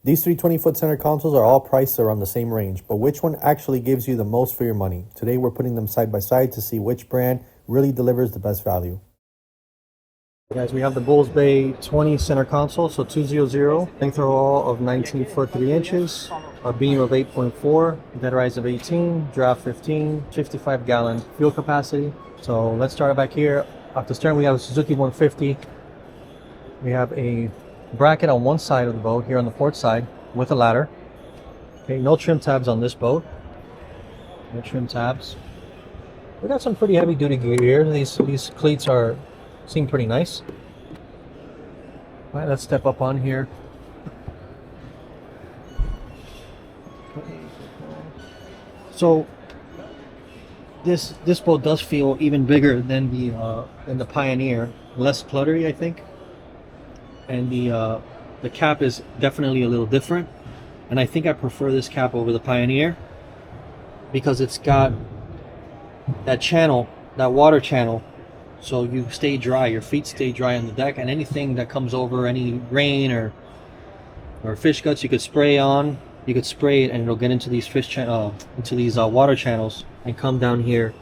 These three 20-foot center consoles are all priced around the same range, but which one actually gives you the most for your money? Today we're putting them side by side to see which brand really delivers the best value. Guys, we have the Bulls Bay 20 center console, so 200, length overall of 19 foot 3 inches, a beam of 8.4, dead rise of 18, draft 15, 55 gallon fuel capacity. So let's start back here. Off the stern we have a Suzuki 150. We have a bracket on one side of the boat here on the port side with a ladder. Okay, no trim tabs on this boat. No trim tabs. We got some pretty heavy duty gear here. These cleats seem pretty nice. All right, let's step up on here. So this boat does feel even bigger than the Pioneer, less cluttery, I think. And the cap is definitely a little different. And I think I prefer this cap over the Pioneer because it's got that channel, that water channel. So you stay dry, your feet stay dry on the deck, and anything that comes over, any rain or fish guts, you could spray on. You could spray it, and it'll get into these water channels and come down here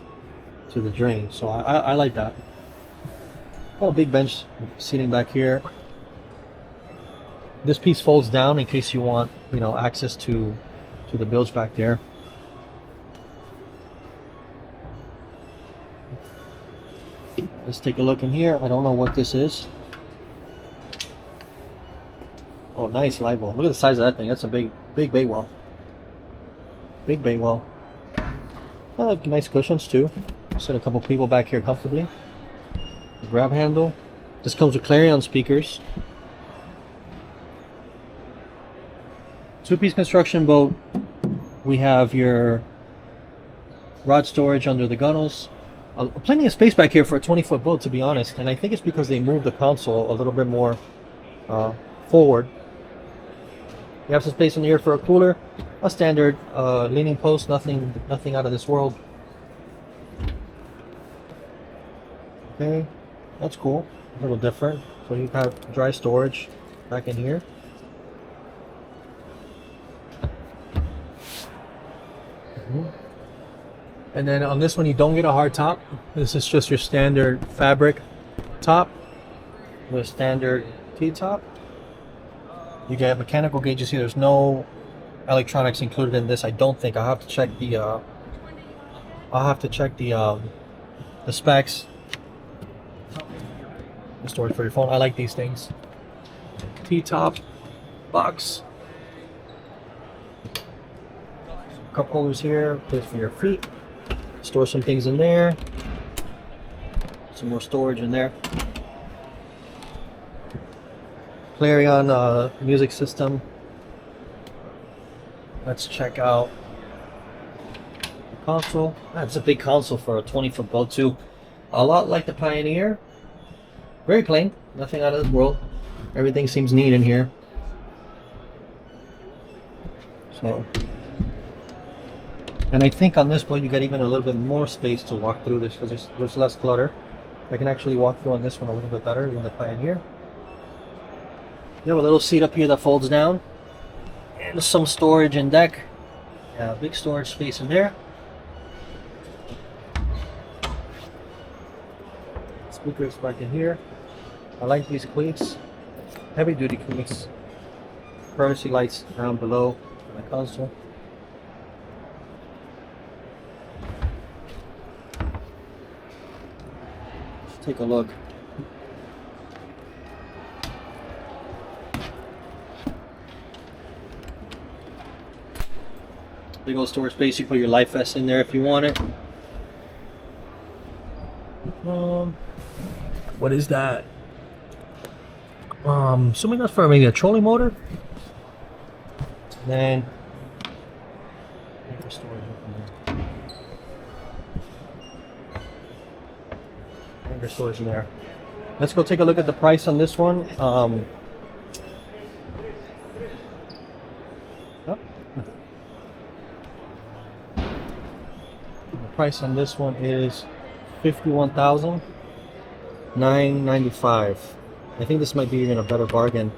to the drain. So I like that. Got a big bench seating back here. This piece folds down in case you want, access to the bilge back there. Let's take a look in here. I don't know what this is. Oh, nice live well. Look at the size of that thing. That's a big bait well. Big bait well. Nice cushions too. Sit a couple people back here comfortably. The grab handle. This comes with Clarion speakers. Two-piece construction boat. We have your rod storage under the gunnels. Plenty of space back here for a 20-foot boat, to be honest, and I think it's because they moved the console a little bit more forward. We have some space in here for a cooler, a standard leaning post, nothing out of this world. Okay, that's cool, a little different. So you have dry storage back in here. And then on this one, you don't get a hard top. This is just your standard fabric top with standard T-top. You get mechanical gauges here. There's no electronics included in this. I don't think. I'll have to check the. The specs. The storage for your phone. I like these things. T-top box. Cup holders here. Place for your feet. Store some things in there. Some more storage in there. Clarion music system. Let's check out the console. That's a big console for a 20-foot boat too. A lot like the Pioneer. Very plain. Nothing out of this world. Everything seems neat in here. So. And I think on this boat you got even a little bit more space to walk through this because there's less clutter. I can actually walk through on this one a little bit better than the Pioneer. You have a little seat up here that folds down. And some storage in deck. Yeah, big storage space in there. Speakers back in here. I like these cleats. Heavy duty cleats. Courtesy lights down below on the console. Take a look. Big old storage space. You put your life vest in there if you want it. What is that? Assuming that's for maybe a trolling motor. And then storage storage in there. Let's go take a look at the price on this one. The price on this one is $51,995. I think this might be even a better bargain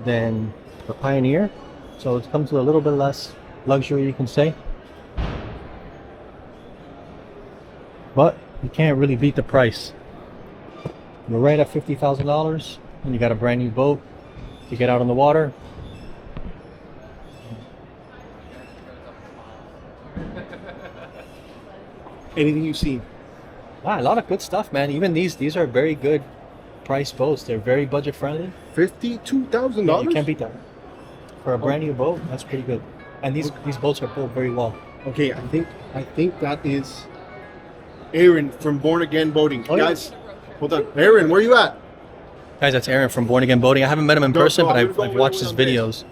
than the Pioneer. So it comes with a little bit less luxury, you can say. But you can't really beat the price. You're right at $50,000 and you got a brand new boat to get out on the water. Anything you've seen? Ah, a lot of good stuff, man. Even these are very good price boats. They're very budget friendly. $52,000? Yeah, you can't beat that. For a brand new boat, that's pretty good. And these boats are built very well. Okay, I think that is Aaron from Born Again Boating. Oh, yeah. Guys, hold on. Aaron, where you at? Guys, that's Aaron from Born Again Boating. I haven't met him in person, but I've watched his on this. videos.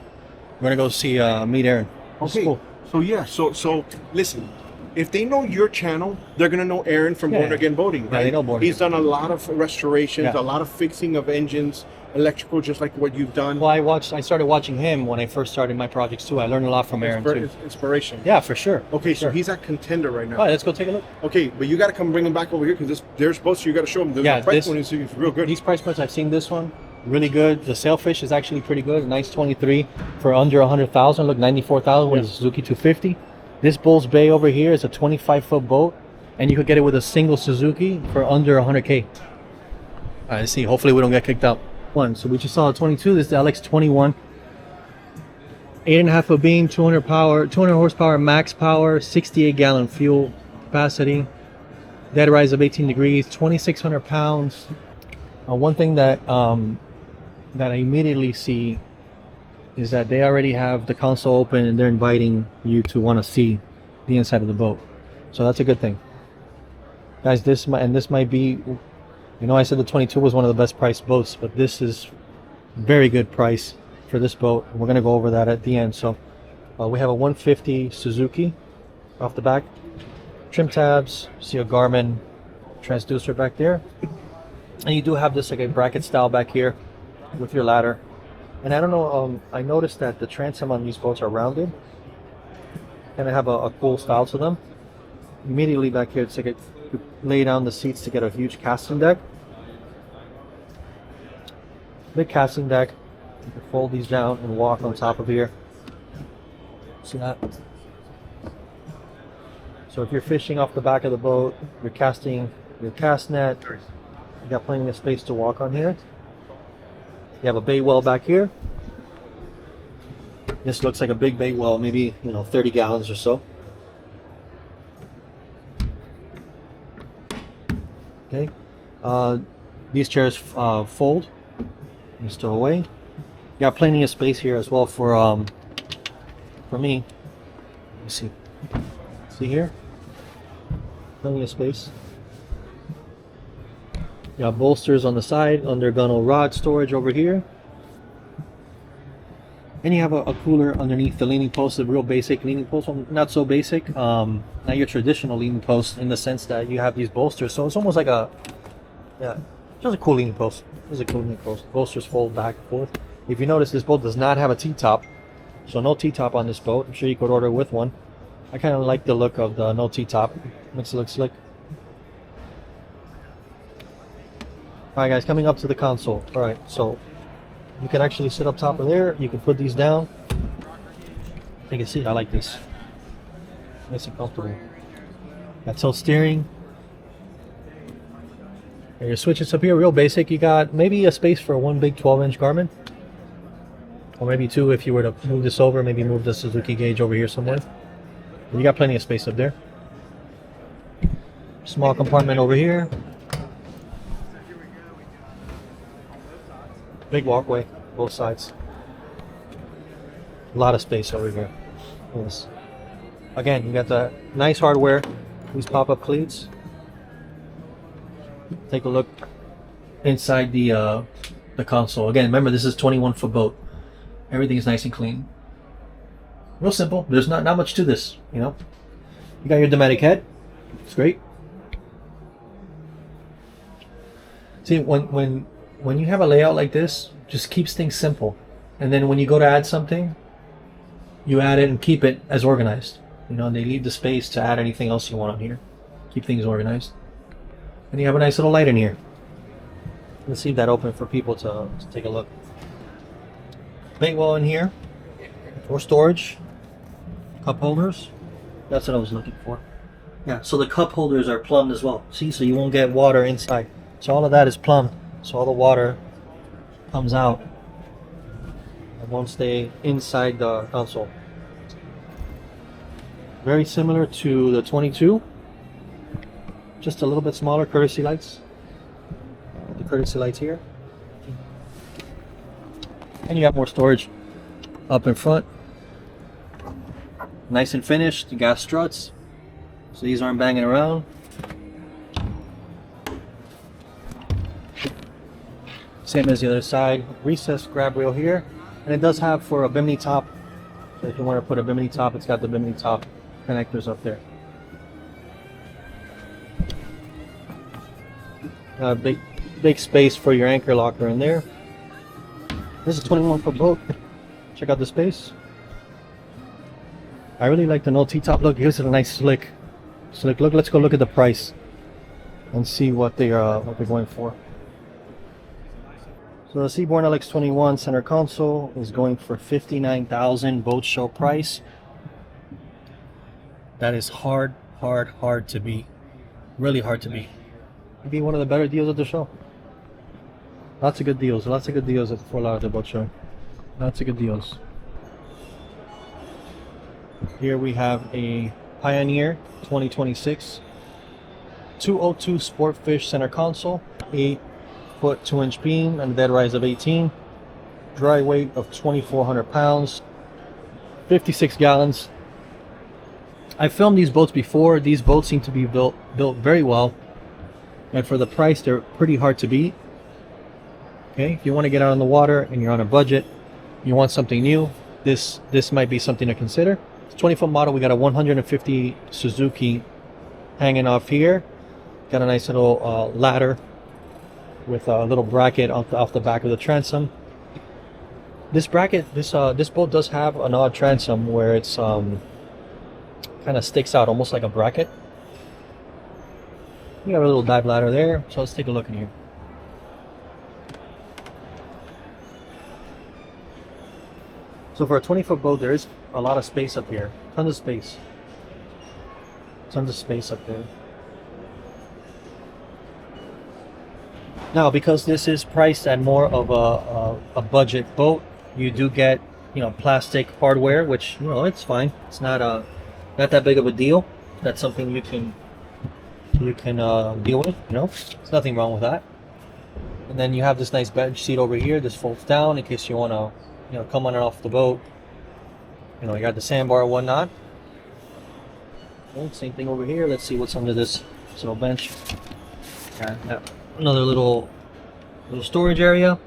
We're gonna go see meet Aaron. This is Okay, cool. so yeah, so listen. If they know your channel, they're gonna know Aaron from Born Yeah. Again Boating, right? Yeah, they know Born He's Again. done a lot of restorations, Yeah. a lot of fixing of engines, electrical, just like what you've done. Well, I started watching him when I first started my projects too. I learned a lot from Aaron too. Inspiration. Yeah, for sure. Okay, so Sure. he's at Contender right now. All right, let's go take a look. Okay, but you got to come bring him back over here because there's boats you got to show him. Yeah, The price this- point is real good. These price points, I've seen this one, really good. The Sailfish is actually pretty good. Nice 23 for under 100,000. Look, 94,000 with a Suzuki 250. This Bulls Bay over here is a 25-foot boat, and you could get it with a single Suzuki for under 100K. All right, let's see. Hopefully, we don't get kicked out. So we just saw a 22. This is the LX21. 8.5 foot beam, 200 horsepower max power, 68-gallon fuel capacity. Dead rise of 18 degrees, 2,600 pounds. One thing that I immediately see is that they already have the console open and they're inviting you to want to see the inside of the boat. So that's a good thing. Guys, this might be, you know, I said the 22 was one of the best priced boats, but this is very good price for this boat. We're going to go over that at the end. So we have a 150 Suzuki off the back. Trim tabs, see a Garmin transducer back there. And you do have this like a bracket style back here with your ladder. And I don't know, I noticed that the transom on these boats are rounded. And they have a cool style to them. Immediately back here, it's like you lay down the seats to get a huge casting deck. Big casting deck. You can fold these down and walk on top of here. See that? So if you're fishing off the back of the boat, you're casting your cast net, you got plenty of space to walk on here. You have a bay well back here. This looks like a big bay well, maybe 30 gallons or so. Okay, these chairs fold and stow away. You got plenty of space here as well for me. Let me see here, plenty of space. You got bolsters on the side, under gunnel rod storage over here. And you have a cooler underneath the leaning post, a real basic leaning post. Well, not so basic, not your traditional leaning post in the sense that you have these bolsters. So it's almost like just a cool leaning post. This is a cool leaning post. Bolsters fold back and forth. If you notice, this boat does not have a T-top. So no T-top on this boat. I'm sure you could order with one. I kind of like the look of the no T-top. Makes it look slick. Alright guys, coming up to the console. Alright, so you can actually sit up top of there. You can put these down. Take a seat. I like this. Nice and comfortable. Got tilt steering. And your switches up here, real basic. You got maybe a space for one big 12-inch Garmin. Or maybe two if you were to move this over. Maybe move the Suzuki gauge over here somewhere. But you got plenty of space up there. Small compartment over here. Big walkway, both sides. A lot of space over here. Yes. Again, you got the nice hardware. These pop-up cleats. Take a look inside the console. Again, remember this is 21-foot boat. Everything is nice and clean. Real simple. There's not much to this, You got your Dometic head. It's great. See, when you have a layout like this, just keeps things simple. And then when you go to add something, you add it and keep it as organized. And they leave the space to add anything else you want on here. Keep things organized. And you have a nice little light in here. Let's leave that open for people to take a look. bait well in here for storage. Cup holders. That's what I was looking for. Yeah, so the cup holders are plumbed as well. See, so you won't get water inside. So all of that is plumbed. So all the water comes out and won't stay inside the console. Very similar to the 22. Just a little bit smaller courtesy lights. The courtesy lights here. And you have more storage up in front. Nice and finished. The gas struts. So these aren't banging around. Same as the other side. Recessed grab rail here. And it does have for a bimini top. So if you want to put a bimini top, it's got the bimini top connectors up there. Big space for your anchor locker in there. This is a 21-foot boat. Check out the space. I really like the no T-top look. It gives it a nice slick look. Let's go look at the price and see what they're going for. So the SeaBorn LX21 center console is going for $59,000 boat show price. That is hard to beat. Really hard to beat. Maybe one of the better deals at the show. Lots of good deals at the Fort Lauderdale Boat Show. Lots of good deals. Here we have a Pioneer 2026 202 Sportfish center console, 8-foot 2-inch beam and a dead rise of 18, dry weight of 2,400 pounds, 56 gallons. I filmed these boats before. These boats seem to be built very well, and for the price they're pretty hard to beat. Okay, if you want to get out on the water and you're on a budget, you want something new, this might be something to consider. It's a 20-foot model. We got a 150 Suzuki hanging off here. Got a nice little ladder with a little bracket off the back of the transom. This bracket, this boat does have an odd transom where it's kind of sticks out almost like a bracket. You have a little dive ladder there, so let's take a look in here. So for a 20-foot boat, there is a lot of space up here. Tons of space. Tons of space up there. Now, because this is priced at more of a budget boat, you do get, you know, plastic hardware, which, you know, it's fine. It's not that big of a deal. That's something you can deal with. You know, there's nothing wrong with that. And then you have this nice bench seat over here. This folds down in case you want to, you know, come on and off the boat. You know, you got the sandbar and whatnot. Well, same thing over here. Let's see what's under this little bench. Got another little storage area.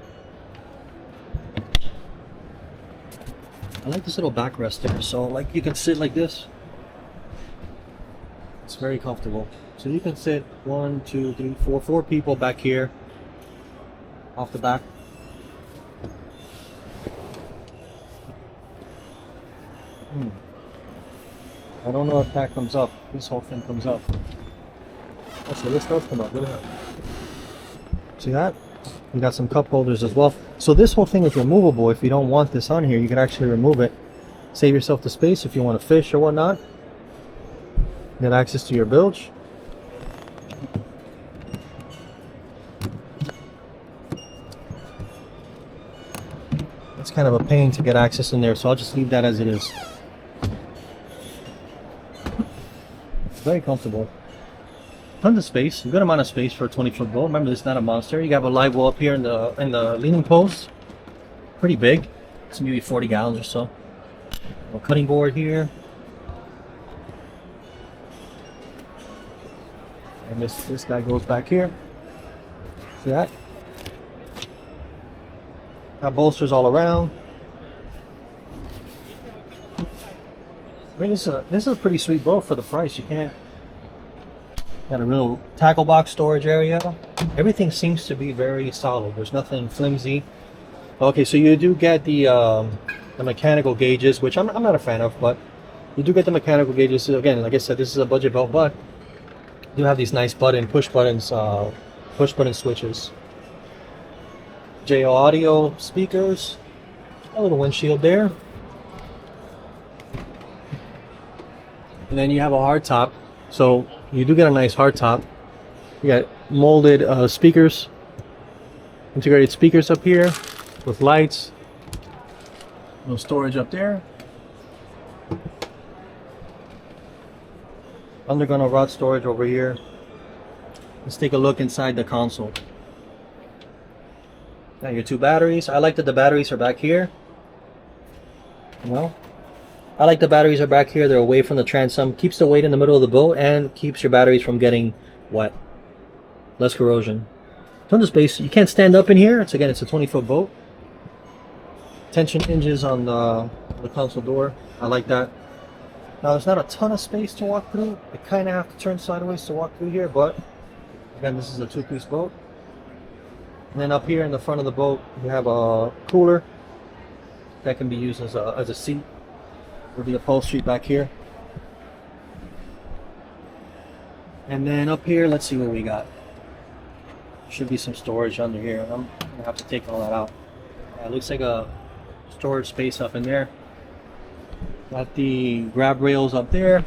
I like this little backrest there. So, like, you can sit like this. It's very comfortable. So you can sit 1, 2, 3, 4, 4 people back here off the back. I don't know if that comes up. This whole thing comes up. Oh, so this does come up. Look at that. See that? We got some cup holders as well. So this whole thing is removable. If you don't want this on here, you can actually remove it. Save yourself the space if you want to fish or whatnot. Get access to your bilge. It's kind of a pain to get access in there, so I'll just leave that as it is. Very comfortable. Tons of space, a good amount of space for a 20-foot boat. Remember, this is not a monster. You have a live well up here in the leaning post. Pretty big. It's maybe 40 gallons or so. A cutting board here. And this guy goes back here. See that? Got bolsters all around. I mean, this is a pretty sweet boat for the price. You can't. Got a real tackle box storage area. Everything seems to be very solid. There's nothing flimsy. Okay, so you do get the mechanical gauges, which I'm not a fan of, but you do get the mechanical gauges. Again, like I said, this is a budget boat, but you do have these nice push button switches. JO audio speakers. A little windshield there. And then you have a hard top. So you do get a nice hard top. You got molded speakers, integrated speakers up here with lights. No storage up there. Undergone rod storage over here. Let's take a look inside the console. Now your two batteries. I like that the batteries are back here. Well, I like the batteries are back here. They're away from the transom. Keeps the weight in the middle of the boat and keeps your batteries from getting wet. Less corrosion. Tons of space. You can't stand up in here. It's a 20-foot boat. Tension hinges on the console door. I like that. Now there's not a ton of space to walk through. I kind of have to turn sideways to walk through here, but again, this is a two-piece boat. And then up here in the front of the boat, you have a cooler that can be used as a seat. With the upholstery back here. And then up here, let's see what we got. Should be some storage under here. I'm gonna have to take all that out. It looks like a storage space up in there. Got the grab rails up there.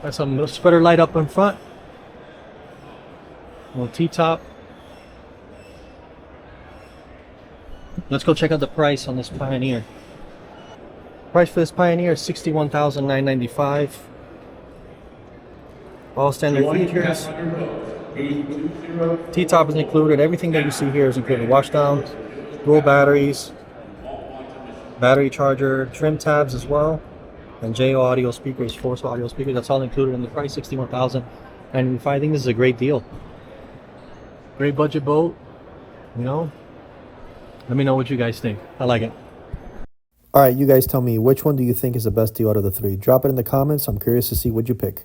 Got some spreader light up in front. Little T-top. Let's go check out the price on this Pioneer. Price for this Pioneer is $61,995. All standard features. T-top is included. Everything that you see here is included. Washdown, dual batteries, battery charger, trim tabs as well, and JO audio speakers, Force audio speakers. That's all included in the price, $61,095. I think this is a great deal. Great budget boat, you know. Let me know what you guys think. I like it. All right, you guys tell me, which one do you think is the best deal out of the three? Drop it in the comments. I'm curious to see what you pick.